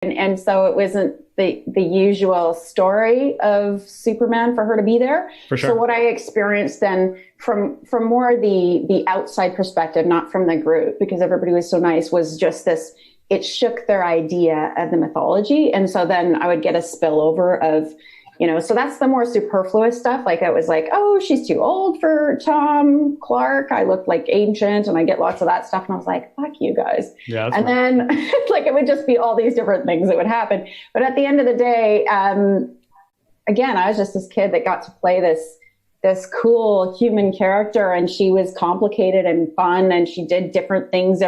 And so it wasn't the usual story of Superman for her to be there. For sure. So what I experienced then from more the outside perspective, not from the group, because everybody was so nice, was just this, it shook their idea of the mythology. And so then I would get a spillover of, so that's the more superfluous stuff. Like it was like, oh, she's too old for Tom Clark. I look like ancient, and I get lots of that stuff. And I was like, fuck you guys. Yeah, and then like it would just be all these different things that would happen. But at the end of the day, again, I was just this kid that got to play this cool human character, and she was complicated and fun, and she did different things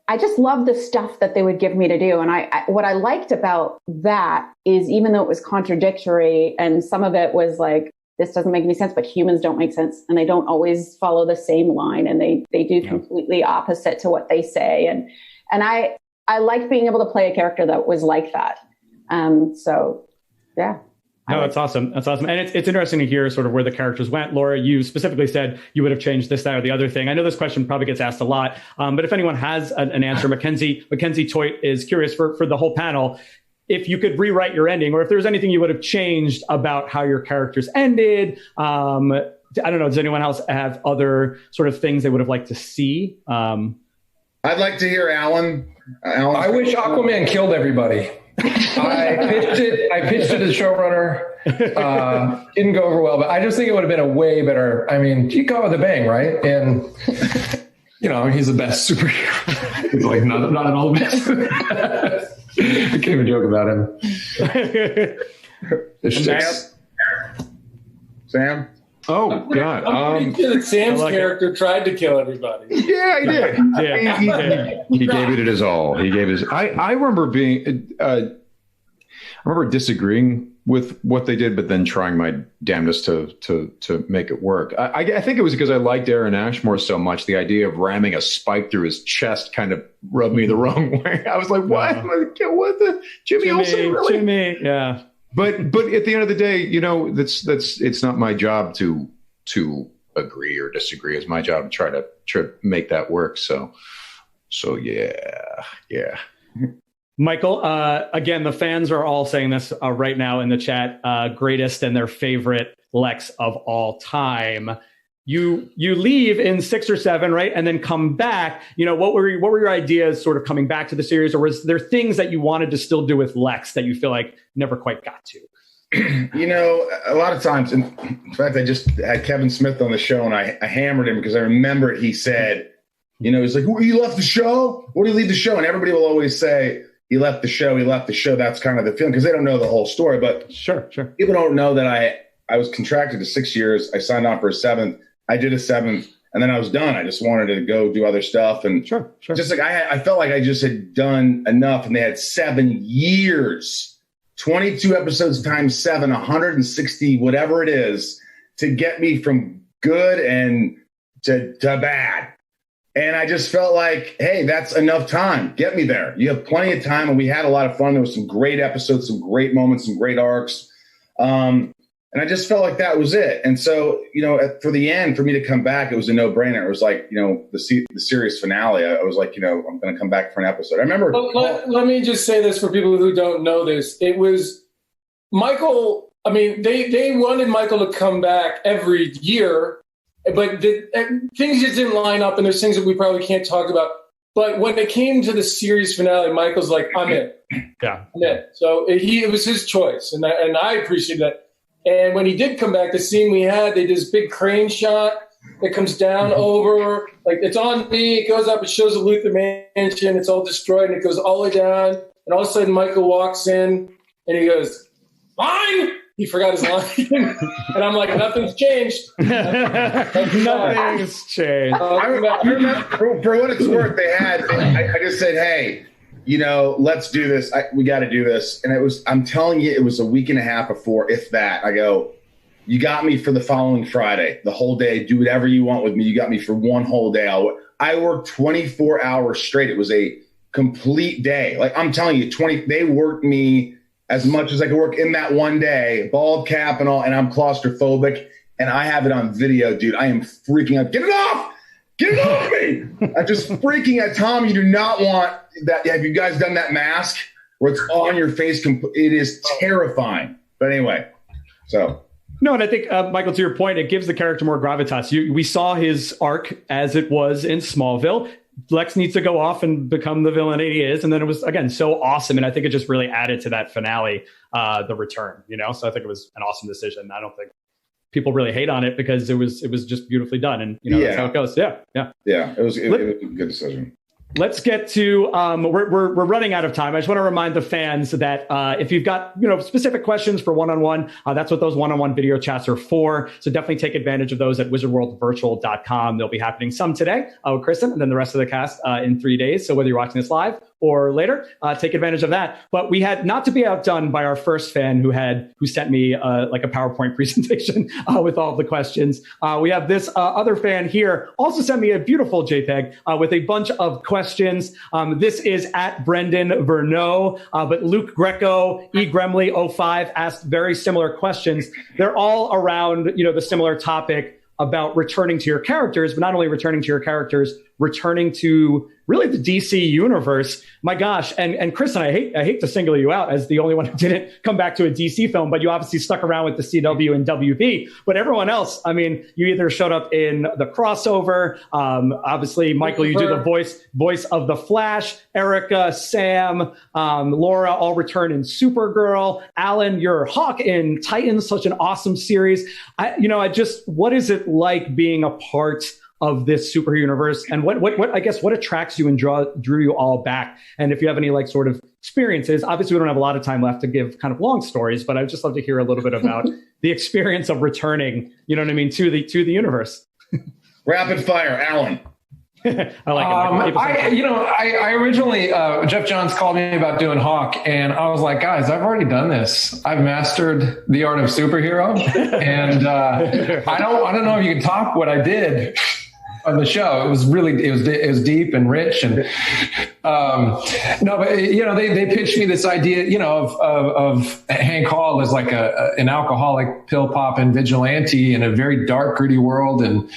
I just loved the stuff that they would give me to do. And what I liked about that is, even though it was contradictory and some of it was like, this doesn't make any sense, but humans don't make sense, and they don't always follow the same line, and they do completely opposite to what they say. And I liked being able to play a character that was like that. So yeah. No, that's awesome. That's awesome. And it's interesting to hear sort of where the characters went. Laura, you specifically said you would have changed this, that, or the other thing. I know this question probably gets asked a lot, but if anyone has an answer, Mackenzie Toit is curious for the whole panel, if you could rewrite your ending, or if there's anything you would have changed about how your characters ended. I don't know. Does anyone else have other sort of things they would have liked to see? I'd like to hear Alan. I wish Aquaman killed everybody. I pitched it to the showrunner. Didn't go over well, but I just think it would have been a way better. I mean, he got with a bang, right? And he's the best superhero. He's like not at all the best. I can't even joke about him. Sam? Oh God! I'm pretty sure that Sam's character tried to kill everybody. Yeah, he did. He gave it his all. He gave his. I remember being. I remember disagreeing with what they did, but then trying my damnedest to make it work. I think it was because I liked Aaron Ashmore so much. The idea of ramming a spike through his chest kind of rubbed me the wrong way. I was like, "What? What the Jimmy Olsen? Really? Jimmy? Yeah." But at the end of the day, it's not my job to agree or disagree. It's my job to try to make that work. So yeah. Michael, again, the fans are all saying this right now in the chat. Greatest and their favorite Lex of all time. You leave in 6 or 7, right, and then come back. What were your ideas, sort of coming back to the series, or was there things that you wanted to still do with Lex that you feel like never quite got to? A lot of times, in fact, I just had Kevin Smith on the show, and I hammered him because I remembered he said, he's like, "You left the show? What did you leave the show?" And everybody will always say, "He left the show. He left the show." That's kind of the feeling, because they don't know the whole story. But sure, people don't know that I was contracted to 6 years. I signed on for a 7th. I did a 7th, and then I was done. I just wanted to go do other stuff. And sure. Just like I felt like I just had done enough, and they had 7 years, 22 episodes times 7, 160, whatever it is, to get me from good and to bad. And I just felt like, hey, that's enough time. Get me there. You have plenty of time. And we had a lot of fun. There was some great episodes, some great moments, some great arcs. And I just felt like that was it. And so, for the end, for me to come back, it was a no-brainer. It was like, the series finale. I was like, I'm going to come back for an episode. I remember. Let me just say this for people who don't know this. It was Michael. I mean, they wanted Michael to come back every year, but things just didn't line up. And there's things that we probably can't talk about. But when it came to the series finale, Michael's like, I'm in. Yeah. I'm in. So it was his choice. And I appreciate that. And when he did come back, the scene we had, they did this big crane shot that comes down over, like, it's on me, it goes up, it shows the Luther Mansion, it's all destroyed, and it goes all the way down. And all of a sudden, Michael walks in, and he goes, "Line!" He forgot his line. And I'm like, nothing's changed. Nothing's changed. I remember, for what it's worth, I just said, hey, let's do this. We got to do this. And I'm telling you, it was a week and a half before, if that. I go, you got me for the following Friday, the whole day. Do whatever you want with me. You got me for one whole day. I worked 24 hours straight. It was a complete day. Like, I'm telling you, they worked me as much as I could work in that one day, bald cap and all. And I'm claustrophobic, and I have it on video, dude. I am freaking out. Get it off! Get it off me! I'm just freaking out. Tom, you do not want that. Have you guys done that mask where it's on your face. It is terrifying. But anyway, so. No, and I think, Michael, to your point, it gives the character more gravitas. We saw his arc as it was in Smallville. Lex needs to go off and become the villain he is. And then it was, again, so awesome. And I think it just really added to that finale, the return, So I think it was an awesome decision. I don't think people really hate on it because it was just beautifully done. And, that's how it goes. Yeah. It was a good decision. Let's get to, we're running out of time. I just want to remind the fans that if you've got, specific questions for one-on-one, that's what those one-on-one video chats are for. So definitely take advantage of those at wizardworldvirtual.com. They'll be happening some today with Kristin and then the rest of the cast in 3 days. So whether you're watching this live or later, take advantage of that. But we had, not to be outdone by our first fan who sent me like a PowerPoint presentation with all of the questions. We have this other fan here also sent me a beautiful JPEG with a bunch of questions. This is at Brendan Verneau, but Luke Greco, E. Gremley 05 asked very similar questions. They're all around, the similar topic about returning to your characters, but not only returning to your characters, returning to really the DC universe. My gosh. And Kristin, I hate to single you out as the only one who didn't come back to a DC film, but you obviously stuck around with the CW and WB. But everyone else, you either showed up in the crossover. Obviously, Michael, you do the voice of the Flash. Erica, Sam, Laura all return in Supergirl. Alan, you're Hawk in Titans, such an awesome series. What is it like being a part of this superhero universe, and what attracts you and drew you all back? And if you have any sort of experiences, obviously we don't have a lot of time left to give kind of long stories, but I'd just love to hear a little bit about the experience of returning, to the universe. Rapid fire, Alan. I like it. I originally, Jeff Johns called me about doing Hawk, and I was like, guys, I've already done this. I've mastered the art of superhero, and I don't know if you can top what I did on the show. It was deep and rich, and they pitched me this idea, of Hank Hall as like an alcoholic, pill popping vigilante in a very dark, gritty world, and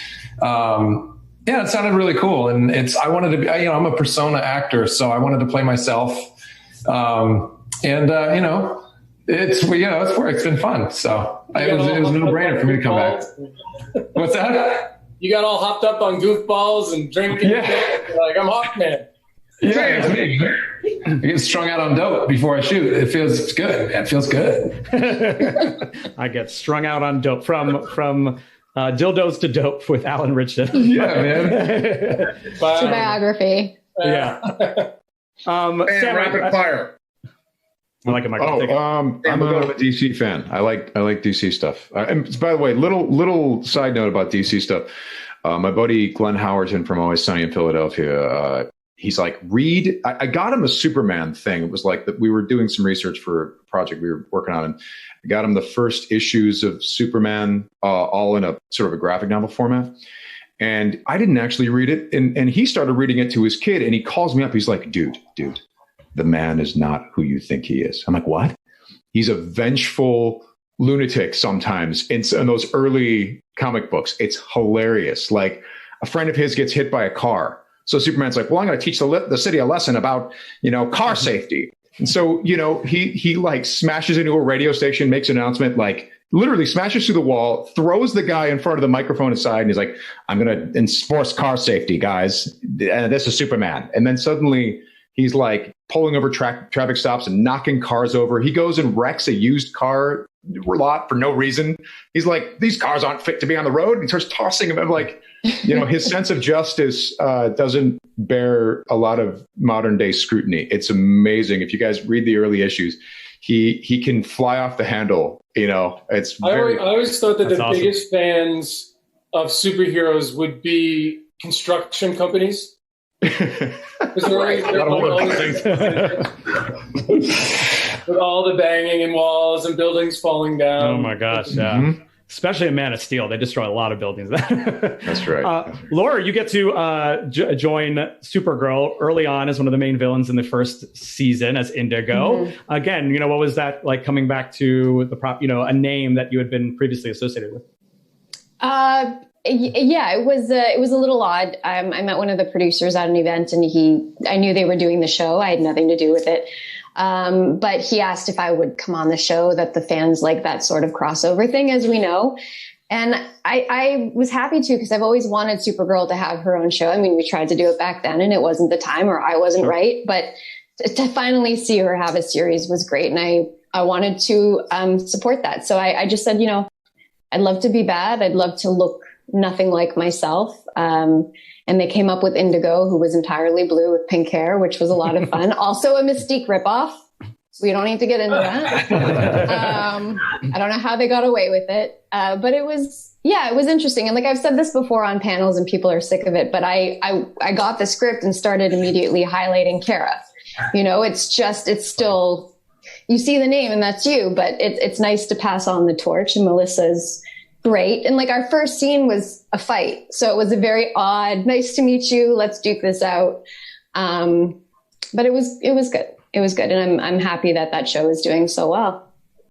it sounded really cool. And I wanted to be, I'm a persona actor, so I wanted to play myself, it's been fun. So it was a no-brainer for me to come back. What's that? You got all hopped up on goofballs and drinking. Yeah. Like, I'm Hawkman. Yeah, it's me. I get strung out on dope before I shoot. It feels good. It feels good. I get strung out on dope from dildos to dope with Alan Richardson. Yeah, man. It's a biography. Yeah. Sam, rapid fire. I like it, Michael. I'm a bit of a DC fan. I like DC stuff. And by the way, little side note about DC stuff. My buddy Glenn Howerton from Always Sunny in Philadelphia. He's like, read. I got him a Superman thing. It was like that. We were doing some research for a project we were working on, and I got him the first issues of Superman, all in a sort of a graphic novel format. And I didn't actually read it, and he started reading it to his kid, and he calls me up. He's like, dude. The man is not who you think he is. I'm like, what? He's a vengeful lunatic sometimes in those early comic books. It's hilarious. Like, a friend of his gets hit by a car. So Superman's like, well, I'm going to teach the city a lesson about, car safety. And so, he like smashes into a radio station, makes an announcement, like literally smashes through the wall, throws the guy in front of the microphone aside. And he's like, I'm going to enforce car safety, guys. This is Superman. And then suddenly he's like pulling over traffic stops and knocking cars over. He goes and wrecks a used car lot for no reason. He's like, these cars aren't fit to be on the road. And he starts tossing them. I'm like, his sense of justice doesn't bear a lot of modern day scrutiny. It's amazing. If you guys read the early issues, he can fly off the handle. It's I always thought that the awesome. Biggest fans of superheroes would be construction companies. With all the banging and walls and buildings falling down. Oh my gosh, yeah. Mm-hmm. Especially in Man of Steel, they destroy a lot of buildings. That's right. Laura, you get to join Supergirl early on as one of the main villains in the first season as Indigo. Mm-hmm. Again, what was that like coming back to a name that you had been previously associated with? Yeah, it was a little odd. I met one of the producers at an event, and I knew they were doing the show. I had nothing to do with it. But he asked if I would come on the show, that the fans like that sort of crossover thing, as we know. And I was happy to, because I've always wanted Supergirl to have her own show. I mean, we tried to do it back then and it wasn't the time, or I wasn't right. But to finally see her have a series was great. And I wanted to support that. So I just said, I'd love to be bad. I'd love to look nothing like myself. And they came up with Indigo, who was entirely blue with pink hair, which was a lot of fun. Also a Mystique ripoff. We don't need to get into that. I don't know how they got away with it. But it was interesting. And like I've said this before on panels and people are sick of it, but I got the script and started immediately highlighting Kara. It's still, you see the name and that's you, but it's nice to pass on the torch, and Melissa's great. And like our first scene was a fight. So it was a very odd, nice to meet you, let's duke this out. But it was good. It was good. And I'm happy that show is doing so well.